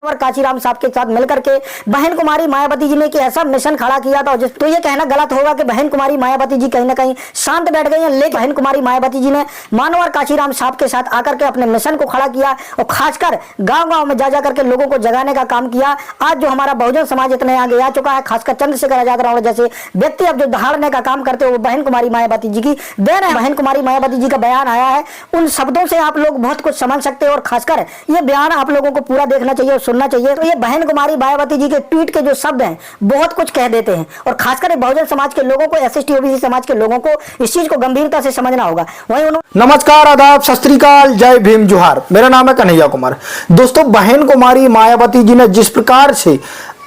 और कांचीराम साहब के साथ मिलकर के बहन कुमारी मायावती जी ने एक ऐसा मिशन खड़ा किया था तो ये कहना गलत होगा कि बहन कुमारी मायावती जी कहीं ना कहीं शांत बैठ गई हैं। लेकिन बहन कुमारी मायावती जी ने मानवर कांचीराम साहब के साथ आकर के अपने मिशन को खड़ा किया और खासकर गांव-गांव में जा करके लोगों को जगाने का काम किया। आज जो हमारा बहुजन समाज इतने आगे आ चुका है, खासकर चंद्रशेखर आजाद रावण जैसे व्यक्ति अब जो दहाड़ने का काम करते हो वो बहन कुमारी मायावती जी की देन है। बहन कुमारी मायावती जी का बयान आया है, उन शब्दों से आप लोग बहुत कुछ समझ सकते हो और खासकर ये बयान आप लोगों को पूरा देखना चाहिए और सुनना चाहिए। तो ये बहन कुमारी मायावती जी के ट्वीट के जो शब्द हैं बहुत कुछ कह देते हैं और खासकर बहुजन समाज के लोगों को, एसएसटी ओबीसी समाज के लोगों को इस चीज को गंभीरता से समझना होगा। वहीं नमस्कार, आदाब, सत श्री अकाल, जय भीम, जोहार। मेरा नाम है कन्हैया कुमार। दोस्तों, बहन कुमारी मायावती जी ने जिस प्रकार से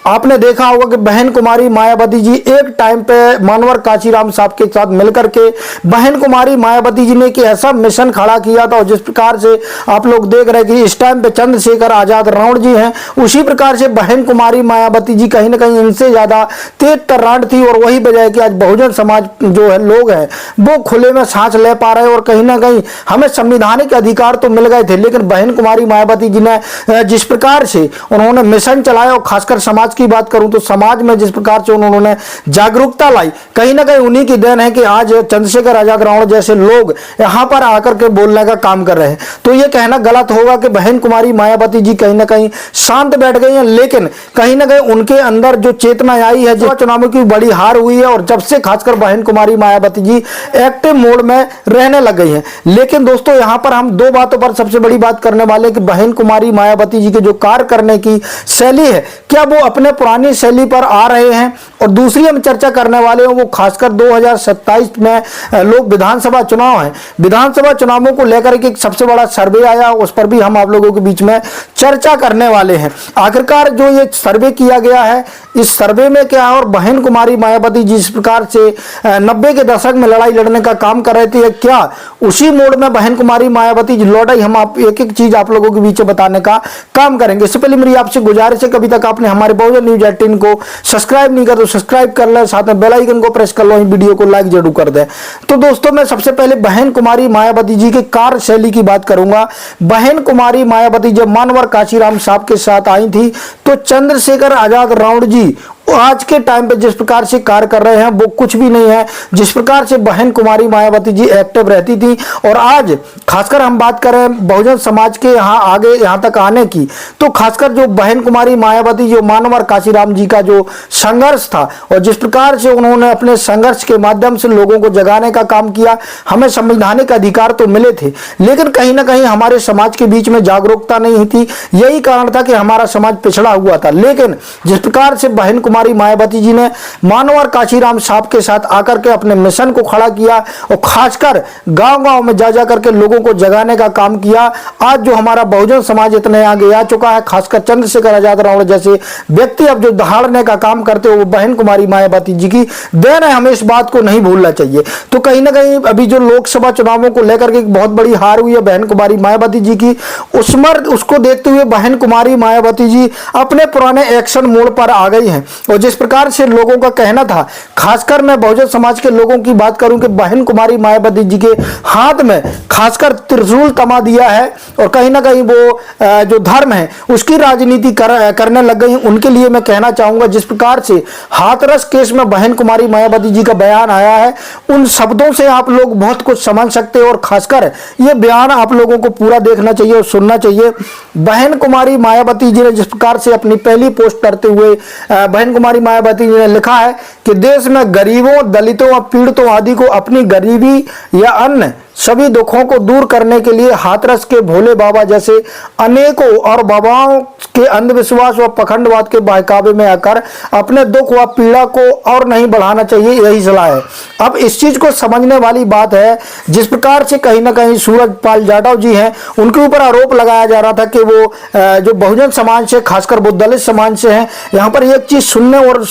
आपने देखा होगा कि बहन कुमारी मायावती जी एक टाइम पे मानवर कांचीराम साहब के साथ मिलकर के बहन कुमारी मायावती जी ने एक ऐसा मिशन खड़ा किया था और जिस प्रकार से आप लोग देख रहे हैं कि इस टाइम पे चंद्रशेखर आजाद रावण जी हैं, उसी प्रकार से बहन कुमारी मायावती जी कहीं ना कहीं इनसे ज्यादा तेज तर्राट थी। और वही वजह है कि आज बहुजन समाज जो है लोग हैं वो खुले में सांस ले पा रहे हैं और कहीं ना कहीं हमें संवैधानिक अधिकार तो मिल गए थे, लेकिन बहन कुमारी मायावती जी ने जिस प्रकार से उन्होंने मिशन चलाया और खासकर समाज की बात करूं तो समाज में जिस प्रकार से उन्होंने जागरूकता लाई, कहीं ना कहीं उन्हीं की देन है कि आज चंद्रशेखर आजाद रावण जैसे लोग यहां पर आकर के बोलने का काम कर रहे हैं। तो यह कहना गलत होगा कि बहन कुमारी मायावती जी कहीं ना कहीं शांत बैठ गई हैं, लेकिन कहीं ना कहीं उनके अंदर जो चेतना आई है, जो चुनावों की बड़ी हार हुई है और जब से खासकर बहन कुमारी मायावती जी एक्टिव मोड में रहने लग गई है। लेकिन दोस्तों, यहां पर हम दो बातों पर सबसे बड़ी बात करने वाले कि बहन कुमारी मायावती जी के जो कार्य करने की शैली है, क्या वो अपने पुरानी शैली पर आ रहे हैं? और दूसरी हम चर्चा करने वाले हैं वो खासकर 2027 में लोग विधानसभा चुनाव है, विधानसभा चुनावों को लेकर के एक सबसे बड़ा सर्वे आया, उस पर भी हम आप लोगों के बीच में चर्चा करने वाले हैं। आखिरकार जो ये सर्वे किया गया है, इस सर्वे में क्या है और बहन कुमारी मायावती जिस प्रकार से 90 के दशक में लड़ाई लड़ने का काम कर रहे थे, क्या उसी मोड में बहन कुमारी मायावती जी लौट आई? हम आप एक एक चीज आप लोगों के बीच में बताने का काम करेंगे। इससे पहले मेरी आपसे गुजारिश है, कभी तक आपने हमारे बहुजन न्यूज 18 को सब्सक्राइब नहीं कर तो सब्सक्राइब कर ले, साथ में बेल आइकन को प्रेस कर लो, वीडियो को लाइक जरूर कर दे। तो दोस्तों, मैं सबसे पहले बहन कुमारी मायावती जी के कार्यशैली की बात करूंगा। बहन कुमारी मायावती जब मानवर कांचीराम साहब के साथ आई थी तो चंद्रशेखर आजाद रावण जी आज के टाइम पे जिस प्रकार से कार्य कर रहे हैं वो कुछ भी नहीं है जिस प्रकार से बहन कुमारी मायावती जी एक्टिव रहती थी। और आज खासकर हम बात करें बहुजन समाज के यहाँ आगे यहाँ तक आने की, तो खासकर जो बहन कुमारी मायावती जो मानवर कांचीराम जी का जो संघर्ष था और जिस प्रकार से उन्होंने अपने संघर्ष के माध्यम से लोगों को जगाने का काम किया, हमें संवैधानिक अधिकार तो मिले थे, लेकिन कहीं ना कहीं हमारे समाज के बीच में जागरूकता नहीं थी। यही कारण था कि हमारा समाज पिछड़ा हुआ था। लेकिन जिस प्रकार से बहन कुमारी मायावती जी ने मानवर कांचीराम साहब के साथ आकर के अपने मिशन को खड़ा किया और खासकर गांव-गांव में जा करके लोगों को जगाने का काम किया, आज जो हमारा बहुजन समाज इतने आगे आ चुका है, खासकर चंद्रशेखर आजाद रावण जैसे व्यक्ति अब जो दहाड़ने का काम करते हो वो बहन कुमारी मायावती जी की देन है। हमें इस बात को नहीं भूलना चाहिए। तो कहीं ना कहीं अभी जो लोकसभा चुनावों को लेकर के एक बहुत बड़ी हार हुई है बहन कुमारी मायावती जी की, उसको देखते हुए बहन कुमारी मायावती जी अपने पुराने एक्शन मोड पर आ गई हैं। और जिस प्रकार से लोगों का कहना था, खासकर मैं बहुजन समाज के लोगों की बात करूं कि बहन कुमारी मायावती जी के हाथ में खासकर त्रिशूल थमा दिया है और कहीं ना कहीं वो जो धर्म है उसकी राजनीति करने लग गई। उनके लिए मैं कहना चाहूंगा, जिस प्रकार से हाथरस केस में बहन कुमारी मायावती जी का बयान आया है, उन शब्दों से आप लोग बहुत कुछ समझ सकते हो और खासकर ये बयान आप लोगों को पूरा देखना चाहिए और सुनना चाहिए। बहन कुमारी मायावती जी ने जिस प्रकार से अपनी पहली पोस्ट करते हुए बहन कुमारी मायावती जी ने लिखा है कि देश में गरीबों, दलितों और पीड़ितों आदि को अपनी गरीबी या अन्य सभी दुखों को दूर करने के लिए हाथरस के भोले बाबा जैसे अनेकों और बाबाओं के अंधविश्वास व पखंडवाद के बहकावे में आकर अपने दुख व पीड़ा को और नहीं बढ़ाना चाहिए, यही सलाह है। अब इस चीज को समझने वाली बात है, जिस प्रकार से कहीं ना कहीं सूरजपाल जाटव जी हैं, उनके ऊपर आरोप लगाया जा रहा था कि वो जो बहुजन समाज से, खासकर वो दलित समाज से हैं। यहाँ पर एक चीज सुनने और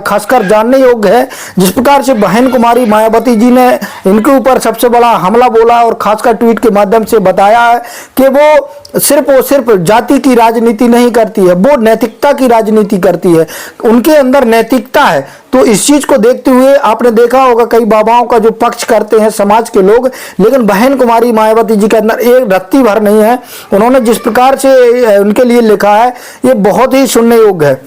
खासकर जानने योग्य है, जिस प्रकार से बहन कुमारी मायावती जी ने इनके ऊपर सबसे बड़ा हमला बोला और खासकर ट्वीट के माध्यम से बताया है कि वो सिर्फ जाति की राजनीति नहीं करती है, वो नैतिकता की राजनीति करती है, उनके अंदर नैतिकता है। तो इस चीज को देखते हुए आपने देखा होगा कई बाबाओं का जो पक्ष करते हैं समाज के लोग, लेकिन बहन कुमारी मायावती जी के अंदर एक रत्ती भर नहीं है। उन्होंने जिस प्रकार से उनके लिए लिखा है ये बहुत ही सुनने योग्य है।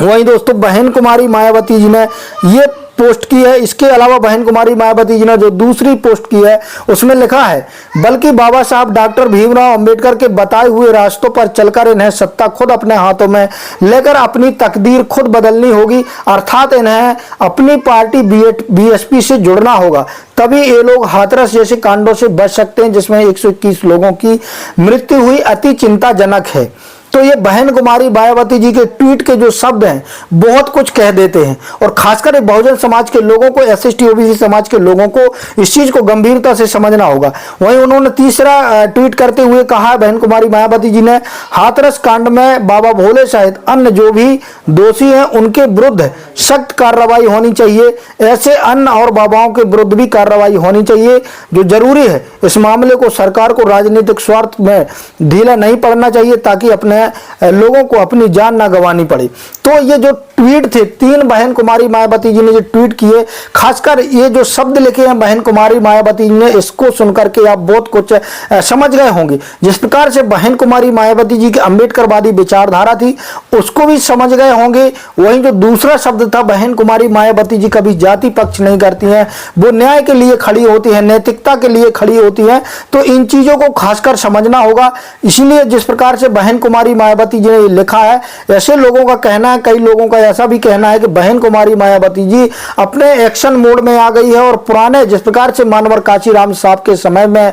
वहीं दोस्तों बहन कुमारी मायावती जी ने ये पोस्ट की है। इसके अलावा बहन कुमारी मायावती जी ने जो दूसरी पोस्ट की है उसमें लिखा है, बल्कि बाबा साहब डॉक्टर भीमराव अंबेडकर के बताए हुए रास्तों पर चलकर इन्हें सत्ता खुद अपने हाथों में लेकर अपनी तकदीर खुद बदलनी होगी, अर्थात इन्हें अपनी पार्टी बीएसपी से जुड़ना होगा, तभी ये लोग हाथरस जैसे कांडों से बच सकते हैं जिसमें 121 लोगों की मृत्यु हुई, अति चिंताजनक है। तो ये बहन कुमारी मायावती जी के ट्वीट के जो शब्द हैं बहुत कुछ कह देते हैं, और खासकर बहुजन समाज के लोगों को, एसएसटी ओबीसी समाज के लोगों को इस चीज को गंभीरता से समझना होगा। वहीं उन्होंने तीसरा ट्वीट करते हुए कहा है बहन कुमारी मायावती जी ने, हाथरस कांड में बाबा भोले सहित अन्य जो भी दोषी हैं उनके विरुद्ध सख्त कार्रवाई होनी चाहिए। ऐसे अन्य और बाबाओं के विरुद्ध भी कार्रवाई होनी चाहिए। जो जरूरी है इस मामले को सरकार को राजनीतिक स्वार्थ में ढीला नहीं पड़ना चाहिए ताकि अपने लोगों को अपनी जान ना गंवानी पड़े। तो ये जो ट्वीट थे, 3 बहन कुमारी मायावती जी ने जो ट्वीट किए, खासकर ये जो शब्द लिखे हैं बहन कुमारी मायावती जी ने, इसको सुनकर के आप बहुत कुछ समझ गए होंगे। जिस प्रकार से बहन कुमारी मायावती जी की अंबेडकरवादी विचारधारा थी उसको भी समझ गए होंगे। वहीं जो दूसरा शब्द था, बहन कुमारी मायावती जी कभी जाति पक्ष नहीं करती हैं, वो न्याय के लिए खड़ी होती है, नैतिकता के लिए खड़ी होती है। तो इन चीजों को खासकर समझना होगा। इसीलिए जिस प्रकार से बहन कुमारी मायावती जी ने लिखा है, ऐसे लोगों का कहना है, कई लोगों का ऐसा भी कहना है कि बहन कुमारी मायावती जी अपने एक्शन मोड में आ गई है और पुराने जिस प्रकार से मानवर काशीराम साहब के समय में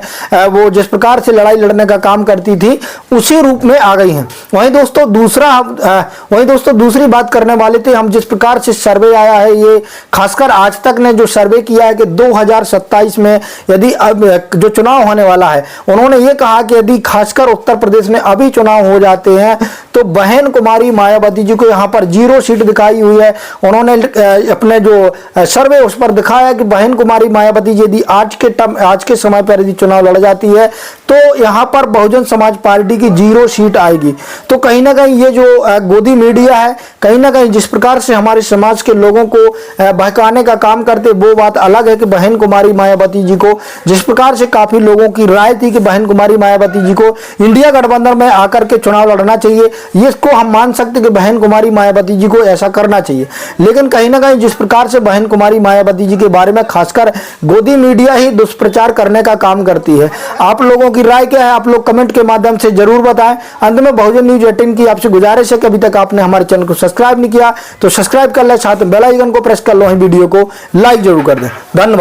वो जिस प्रकार से लड़ाई लड़ने का काम करती थी उसी रूप में आ गई हैं। वहीं दोस्तों दूसरी बात करने वाले थे हम, जिस प्रकार से सर्वे आया है, ये खासकर आज तक ने जो सर्वे किया है कि 2027 में यदि अब जो चुनाव होने वाला है, उन्होंने ये कहा कि यदि खासकर उत्तर प्रदेश में अभी चुनाव हो जाते हैं तो बहन कुमारी मायावती जी को यहाँ पर 0 सीट दिखाई हुई है। उन्होंने अपने जो सर्वे उस पर दिखाया कि बहन कुमारी मायावती जी यदि आज के समय पर यदि चुनाव लड़ जाती है तो यहाँ पर बहुजन समाज पार्टी की 0 सीट आएगी। तो कहीं ना कहीं ये जो गोदी मीडिया है, कहीं ना कहीं जिस प्रकार से हमारे समाज के लोगों को बहकाने का काम करते, वो बात अलग है कि बहन कुमारी मायावती जी को जिस प्रकार से काफी लोगों की राय थी कि बहन कुमारी मायावती जी को इंडिया गठबंधन में आकर के चुनाव लड़ना चाहिए, ये इसको हम मान सकते कि बहन कुमारी मायावती जी को ऐसा करना चाहिए। लेकिन कहीं ना कहीं जिस प्रकार से बहन कुमारी मायावती जी के बारे में खासकर गोदी मीडिया ही दुष्प्रचार करने का काम करती है। आप लोगों की राय क्या है, आप लोग कमेंट के माध्यम से जरूर बताएं। अंत में बहुजन न्यूज 18 की आपसे गुजारिश है कि अभी तक आपने हमारे चैनल को सब्सक्राइब नहीं किया तो सब्सक्राइब कर ले, साथ में बेल आइकन को प्रेस कर लो, वीडियो को लाइक जरूर कर दें। धन्यवाद।